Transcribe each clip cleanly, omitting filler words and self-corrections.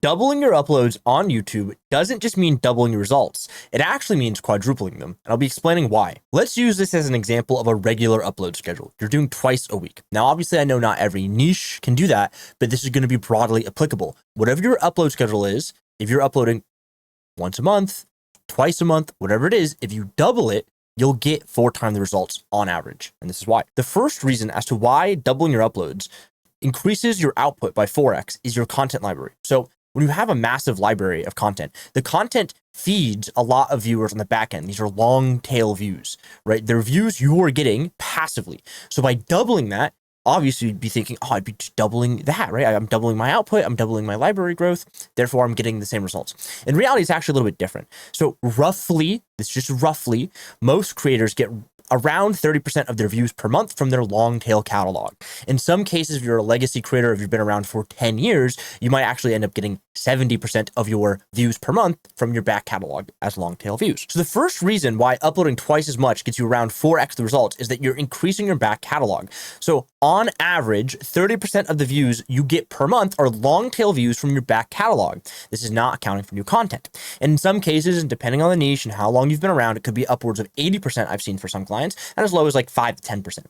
Doubling your uploads on YouTube doesn't just mean doubling your results, it actually means quadrupling them, and I'll be explaining why. Let's use this as an example of a regular upload schedule. You're doing twice a week. Now, obviously, I know not every niche can do that, but this is going to be broadly applicable. Whatever your upload schedule is, if you're uploading once a month, twice a month, whatever it is, if you double it, you'll get 4 times the results on average, and this is why. The first reason as to why doubling your uploads increases your output by 4x is your content library. So when you have a massive library of content, the content feeds a lot of viewers on the back end. These are long tail views, right? They're views you are getting passively. So by doubling that, obviously you'd be thinking, oh, I'd be just doubling that, right? I'm doubling my output, I'm doubling my library growth, therefore I'm getting the same results. In reality, it's actually a little bit different. So roughly, most creators get around 30% of their views per month from their long tail catalog. In some cases, if you're a legacy creator, if you've been around for 10 years, you might actually end up getting 70% of your views per month from your back catalog as long tail views. So the first reason why uploading twice as much gets you around 4x the results is that you're increasing your back catalog. So on average, 30% of the views you get per month are long tail views from your back catalog. This is not accounting for new content. And in some cases, and depending on the niche and how long you've been around, it could be upwards of 80% I've seen for some clients, and as low as like 5 to 10%.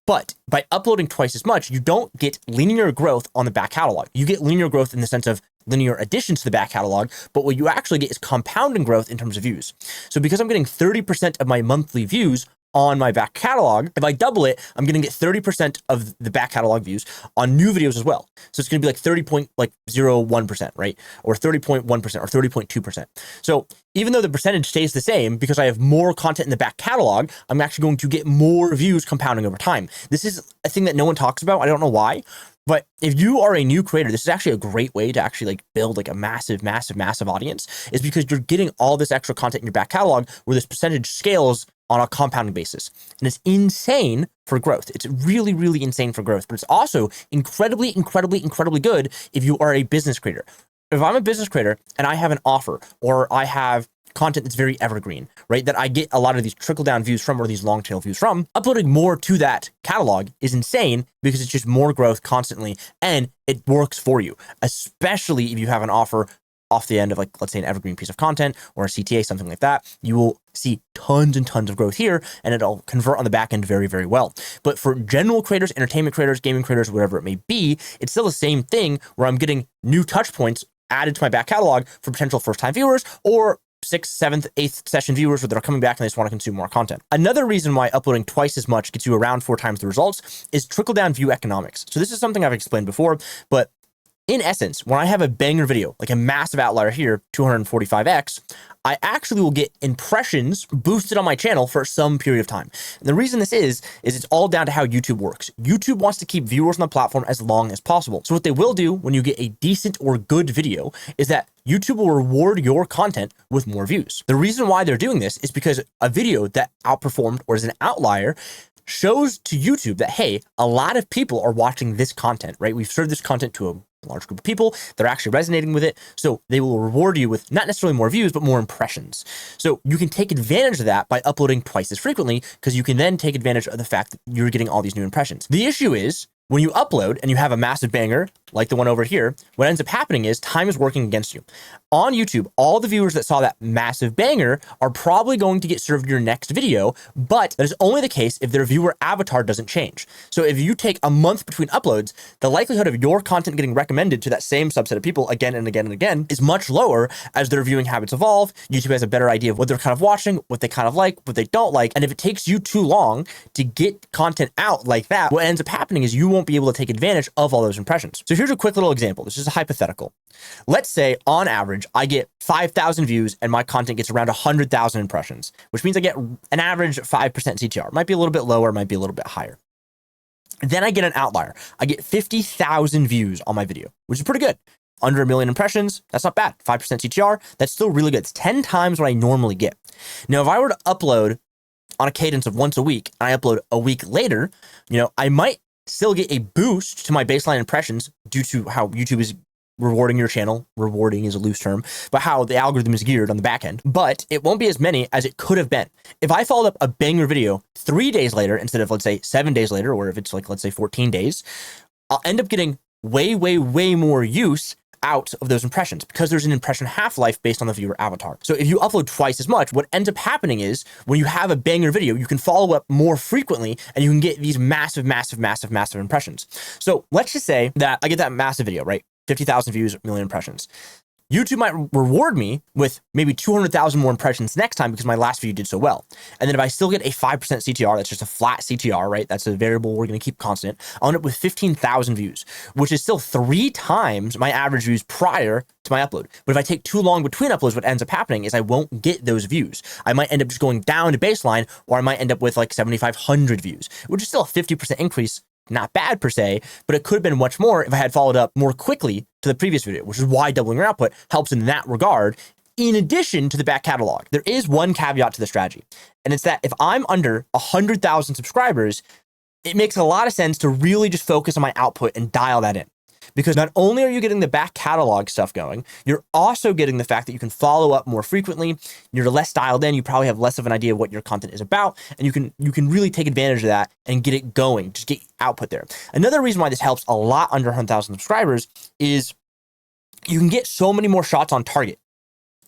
But by uploading twice as much, you don't get linear growth on the back catalog. You get linear growth in the sense of linear additions to the back catalog, but what you actually get is compounding growth in terms of views. So because I'm getting 30% of my monthly views on my back catalog, if I double it, I'm going to get 30% of the back catalog views on new videos as well. So it's going to be like 30.01%, right? Or 30.1% or 30.2%. So even though the percentage stays the same, because I have more content in the back catalog, I'm actually going to get more views compounding over time. This is a thing that no one talks about. I don't know why. But if you are a new creator, this is actually a great way to actually like build like a massive audience, is because you're getting all this extra content in your back catalog where this percentage scales on a compounding basis. And it's insane for growth. It's really, really insane for growth, but it's also incredibly good if you are a business creator. If I'm a business creator and I have an offer or I have content that's very evergreen, right? That I get a lot of these trickle down views from or these long tail views from, uploading more to that catalog is insane because it's just more growth constantly and it works for you, especially if you have an offer off the end of like, let's say an evergreen piece of content or a CTA, something like that. You will see tons and tons of growth here and it'll convert on the back end very, very well. But for general creators, entertainment creators, gaming creators, whatever it may be, it's still the same thing where I'm getting new touch points added to my back catalog for potential first time viewers or 6th, 7th, 8th session viewers that are coming back and they just want to consume more content. Another reason why uploading twice as much gets you around 4 times the results is trickle down view economics. So this is something I've explained before, but in essence, when I have a banger video, like a massive outlier here, 245x, I actually will get impressions boosted on my channel for some period of time. And the reason this is it's all down to how YouTube works. YouTube wants to keep viewers on the platform as long as possible. So what they will do when you get a decent or good video is that YouTube will reward your content with more views. The reason why they're doing this is because a video that outperformed or is an outlier shows to YouTube that, hey, a lot of people are watching this content, right? We've served this content to a large group of people. They're actually resonating with it. So they will reward you with not necessarily more views, but more impressions. So you can take advantage of that by uploading twice as frequently because you can then take advantage of the fact that you're getting all these new impressions. The issue is when you upload and you have a massive banger, like the one over here, what ends up happening is time is working against you. On YouTube, all the viewers that saw that massive banger are probably going to get served your next video, but that is only the case if their viewer avatar doesn't change. So if you take a month between uploads, the likelihood of your content getting recommended to that same subset of people again and again and again is much lower as their viewing habits evolve. YouTube has a better idea of what they're kind of watching, what they kind of like, what they don't like. And if it takes you too long to get content out like that, what ends up happening is you won't be able to take advantage of all those impressions. So here's a quick little example. This is a hypothetical. Let's say on average, I get 5,000 views and my content gets around 100,000 impressions, which means I get an average 5% CTR. Might be a little bit lower, might be a little bit higher. Then I get an outlier. I get 50,000 views on my video, which is pretty good. Under 1 million impressions, that's not bad. 5% CTR, that's still really good. It's 10 times what I normally get. Now, if I were to upload on a cadence of once a week, and I upload a week later, I might still get a boost to my baseline impressions due to how YouTube is rewarding your channel. Rewarding is a loose term, but how the algorithm is geared on the back end. But it won't be as many as it could have been. If I followed up a banger video 3 days later instead of, let's say, 7 days later, or if it's like, let's say 14 days, I'll end up getting way more use out of those impressions because there's an impression half-life based on the viewer avatar. So if you upload twice as much, what ends up happening is when you have a banger video, you can follow up more frequently and you can get these massive impressions. So let's just say that I get that massive video, right? 50,000 views, a million impressions. YouTube might reward me with maybe 200,000 more impressions next time because my last video did so well. And then if I still get a 5% CTR, that's just a flat CTR, right? That's a variable we're going to keep constant. I'll end up with 15,000 views, which is still 3 times my average views prior to my upload. But if I take too long between uploads, what ends up happening is I won't get those views. I might end up just going down to baseline, or I might end up with like 7,500 views, which is still a 50% increase. Not bad per se, but it could have been much more if I had followed up more quickly to the previous video, which is why doubling your output helps in that regard. In addition to the back catalog, there is one caveat to the strategy, and it's that if I'm under 100,000 subscribers, it makes a lot of sense to really just focus on my output and dial that in. Because not only are you getting the back catalog stuff going, you're also getting the fact that you can follow up more frequently. You're less dialed in. You probably have less of an idea of what your content is about, and you can really take advantage of that and get it going. Just get output there. Another reason why this helps a lot under 100,000 subscribers is you can get so many more shots on target,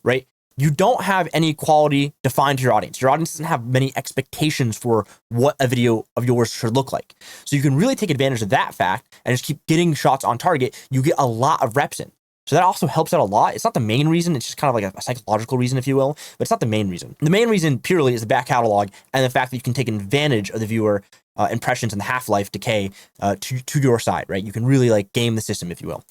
right? You don't have any quality defined to your audience. Your audience doesn't have many expectations for what a video of yours should look like. So you can really take advantage of that fact and just keep getting shots on target. You get a lot of reps in. So that also helps out a lot. It's not the main reason. It's just kind of like a psychological reason, if you will, but it's not the main reason. The main reason purely is the back catalog and the fact that you can take advantage of the viewer impressions and the half-life decay to your side, right? You can really like game the system, if you will.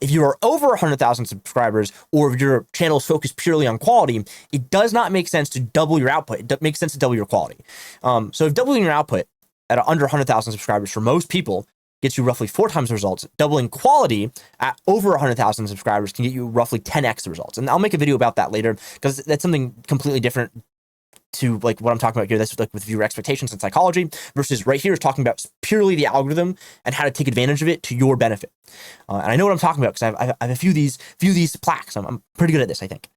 If you are over 100,000 subscribers, or if your channel is focused purely on quality, it does not make sense to double your output. It makes sense to double your quality. So if doubling your output at under 100,000 subscribers for most people gets you roughly 4 times the results, doubling quality at over 100,000 subscribers can get you roughly 10x the results. And I'll make a video about that later because that's something completely different to like what I'm talking about here. That's like with viewer expectations and psychology, versus right here is talking about purely the algorithm and how to take advantage of it to your benefit. And I know what I'm talking about because I have a few of these plaques. I'm pretty good at this, I think.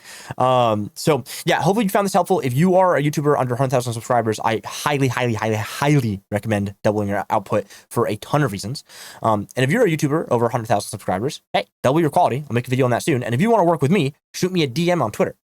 So yeah, hopefully you found this helpful. If you are a YouTuber under 100,000 subscribers, I highly recommend doubling your output for a ton of reasons. And if you're a YouTuber over 100,000 subscribers, hey, double your quality. I'll make a video on that soon. And if you want to work with me, shoot me a DM on Twitter.